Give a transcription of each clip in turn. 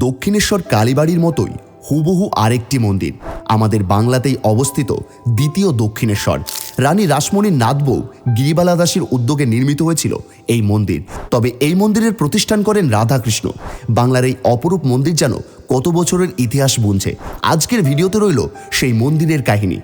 দক্ষিণেশ্বর কালীবাড়ির মতোই হুবহু আরেকটি মন্দির আমাদের বাংলাতেই অবস্থিত দ্বিতীয় দক্ষিণেশ্বর। রানী রাসমণির নাতবউ গিরিবালা দাসীর উদ্যোগে নির্মিত হয়েছিল এই মন্দির। তবে এই মন্দিরের প্রতিষ্ঠান করেন রাধাকৃষ্ণ। বাংলার এই অপরূপ মন্দির যেন কত বছরের ইতিহাস বুনছে। আজকের ভিডিওতে রইল সেই মন্দিরের কাহিনী।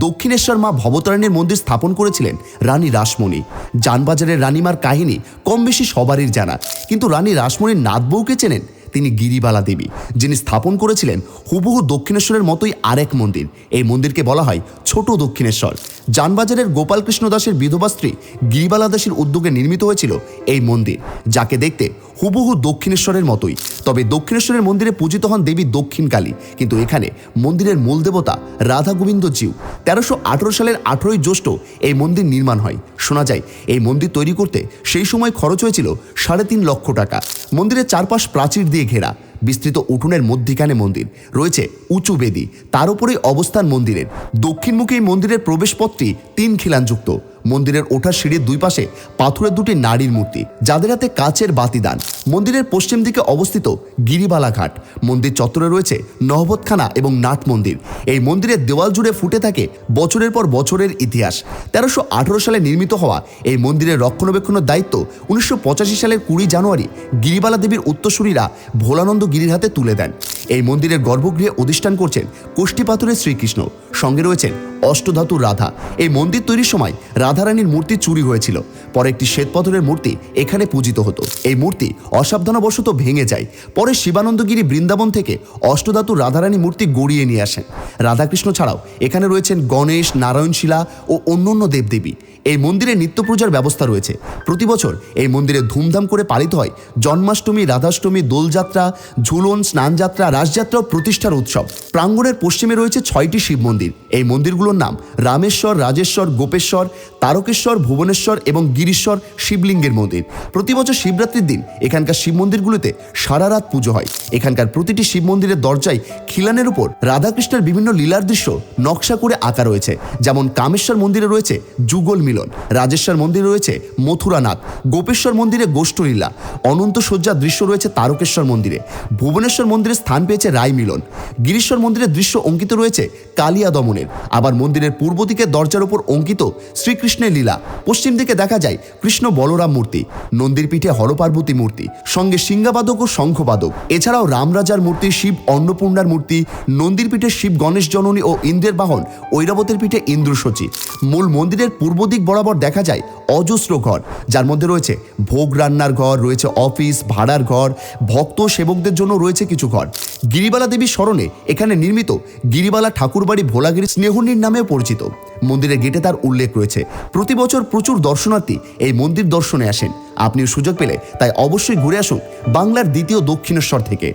দক্ষিণেশ্বর মা ভবতারিণীর মন্দির স্থাপন করেছিলেন রানী রাসমণি। জানবাজারের রানীমার কাহিনী কম বেশি সবারই জানা, কিন্তু রানী রাসমণির নাতবউকে চেনেন তিনি গিরিবালা দেবী, যিনি স্থাপন করেছিলেন হুবহু দক্ষিণেশ্বরের মতোই আরেক মন্দির। এই মন্দিরকে বলা হয় ছোট দক্ষিণেশ্বর। জানবাজারের গোপালকৃষ্ণ দাসের বিধবা স্ত্রী গিরিবালা দাসীর উদ্যোগে নির্মিত হয়েছিল এই মন্দির, যাকে দেখতে হুবহু দক্ষিণেশ্বরের মতোই। তবে দক্ষিণেশ্বরের মন্দিরে পূজিত হন দেবী দক্ষিণ কালী, কিন্তু এখানে মন্দিরের মূল দেবতা রাধা গোবিন্দ জিউ। 1318 সালের 18ই জ্যৈষ্ঠ এই মন্দির নির্মাণ হয়। শোনা যায় এই মন্দির তৈরি করতে সেই সময় খরচ হয়েছিল 3.5 লক্ষ টাকা। মন্দিরের চারপাশ প্রাচীর দিয়ে ঘেরা, বিস্তৃত উঠোনের মধ্যিখানে মন্দির, রয়েছে উঁচু বেদি, তার উপরেই অবস্থান মন্দিরের। দক্ষিণমুখী এই মন্দিরের প্রবেশপথটি 3 খিলানযুক্ত। মন্দিরের ওঠার সিঁড়ির দুই পাশে পাথরের দুটি নারীর মূর্তি, যাদের হাতে কাচের বাতিদান। মন্দিরের পশ্চিম দিকে অবস্থিত গিরিবালা ঘাট। মন্দির চত্বরে রয়েছে নহবতখানা এবং নাট মন্দির। এই মন্দিরের দেওয়াল জুড়ে ফুটে থাকে বছরের পর বছরের ইতিহাস। 1318 সালে নির্মিত হওয়া এই মন্দিরের রক্ষণাবেক্ষণের দায়িত্ব 1985 সালের 20 জানুয়ারি গিরিবালা দেবীর উত্তরসূরিরা ভোলানন্দ গিরির হাতে তুলে দেন। এই মন্দিরের গর্ভগৃহে অধিষ্ঠান করছেন কোষ্ঠী পাথরের শ্রীকৃষ্ণ, সঙ্গে রয়েছেন অষ্টধাতুর রাধা। এই মন্দির তৈরির সময় রাধারানীর মূর্তি চুরি হয়েছিল। পরে একটি শ্বেতপাথরের মূর্তি এখানে পূজিত হতো। এই মূর্তি অসাবধানবশত ভেঙে যায়। পরে শিবানন্দগিরি বৃন্দাবন থেকে অষ্টধাতুর রাধারানী মূর্তি গড়িয়ে নিয়ে আসেন। রাধাকৃষ্ণ ছাড়াও এখানে রয়েছেন গণেশ, নারায়ণশিলা ও অন্যান্য দেবদেবী। এই মন্দিরে নিত্য পূজার ব্যবস্থা রয়েছে। প্রতি বছর এই মন্দিরে ধুমধাম করে পালিত হয় জন্মাষ্টমী, রাধাষ্টমী, দোলযাত্রা, ঝুলন, স্নানযাত্রা, রাসযাত্রা ও প্রতিষ্ঠার উৎসব। প্রাঙ্গণের পশ্চিমে রয়েছে 6টি শিব মন্দির। এই মন্দিরগুলোর নাম রামেশ্বর, রাজেশ্বর, গোপেশ্বর, তারকেশ্বর, ভুবনেশ্বর এবং গিরিশ্বর শিবলিঙ্গের মন্দির। প্রতি বছর শিবরাত্রির দিন এখানকার শিব মন্দিরগুলোতে সারা রাত পুজো হয়। এখানকার প্রতিটি শিব মন্দিরের দরজায় খিলানের উপর রাধাকৃষ্ণের বিভিন্ন লীলার দৃশ্য নকশা করে আঁকা রয়েছে। যেমন কামেশ্বর মন্দিরে রয়েছে যুগল মিলন, রাজেশ্বর মন্দিরে রয়েছে মথুরানাথ, গোপেশ্বর মন্দিরে গোষ্ঠলীলা, অনন্ত শয্যার দৃশ্য রয়েছে তারকেশ্বর মন্দিরে, ভুবনেশ্বর মন্দিরে স্থান পেয়েছে রায় মিলন, গিরিশ্বর মন্দিরের দৃশ্য অঙ্কিত রয়েছে কালিয়া দমনের। আবার মন্দিরের পূর্ব দিকে দরজার উপর অঙ্কিত শ্রীকৃষ্ণের লীলা। পশ্চিম দিকে দেখা যায় কৃষ্ণ বলরাম মূর্তি, নন্দীর পিঠে হরপার্বতী মূর্তি, সঙ্গে সিংহাবাদক ও শঙ্খবাদক। এছাড়াও রামরাজার মূর্তি, শিব অন্নপূর্ণার মূর্তি, নন্দীর পিঠে শিব গণেশ জননী ও ইন্দ্রের বাহন ঐরাবতের পিঠে ইন্দ্রসচী। মূল মন্দিরের পূর্ব দিক বরাবর দেখা যায় অজস্র ঘর, যার মধ্যে রয়েছে ভোগ রান্নার ঘর, রয়েছে অফিস, ভাড়ার ঘর, ভক্ত সেবকদের জন্য রয়েছে কিছু ঘর। গিরিবালা দেবীর স্মরণে এখানে নির্মিত গিরিবালা ঠাকুরবাড়ি ভোলাগিরি স্নেহনীর নামেও পরিচিত। মন্দিরের গেটে তার উল্লেখ রয়েছে। প্রতি বছর প্রচুর দর্শনার্থী এই মন্দির দর্শনে আসেন। আপনিও সুযোগ পেলে তাই অবশ্যই ঘুরে আসুন বাংলার দ্বিতীয় দক্ষিণেশ্বর থেকে।